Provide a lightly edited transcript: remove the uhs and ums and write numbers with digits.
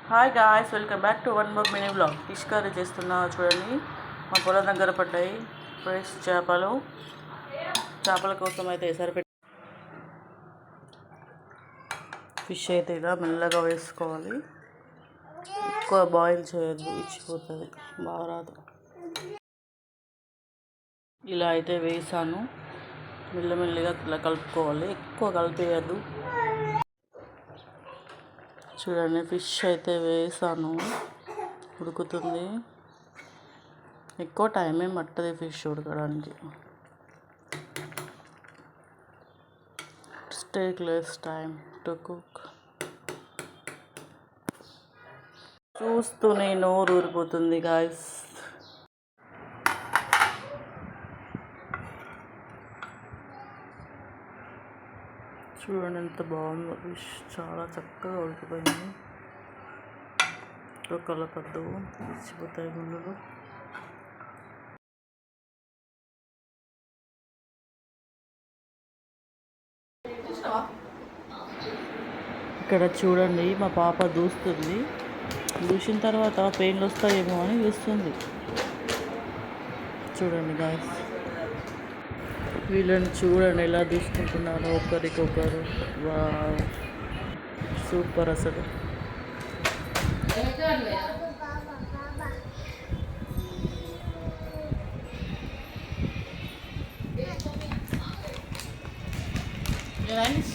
Hi guys, welcome back to one more mini vlog. Fish curry చేస్తున్నా చూడండి. మా పొలం దగ్గర పడ్డాయి ఫ్రెష్ చేపల కోసం అయితే సరిపెట్టి ఫిష్ అయితే ఇలా మెల్లగా వేసుకోవాలి. ఎక్కువ బాయిల్ చేయొద్దు, ఇచ్చిపోతుంది, బాగా రాదు. ఇలా అయితే వేసాను, మెల్లమెల్లిగా ఇలా కలుపుకోవాలి, ఎక్కువ కలిపేయద్దు. చూడండి, ఫిష్ అయితే వేసాను, ఉడుకుతుంది. ఎక్కువ టైం ఏం పట్టదు ఫిష్ ఉడకడానికి. Take less time to cook. చూస్తూనే నోరు ఊరిపోతుంది గాయస్. చూడండి ఎంత బాగుందో ఫిష్, చాలా చక్కగా ఉడికిపోయింది. కలపద్దు, ఇచ్చిపోతాయి ముళ్ళు. ఇక్కడ చూడండి, మా పాప దూస్తుంది. దూసిన తర్వాత పెయిన్లు వస్తాయేమో అని చూస్తుంది. చూడండి గాయస్, వీళ్ళని చూడండి ఎలా దూసుకుంటున్నారో ఒకరికొకరు. వావ్, సూపర్ అసలు. Friends,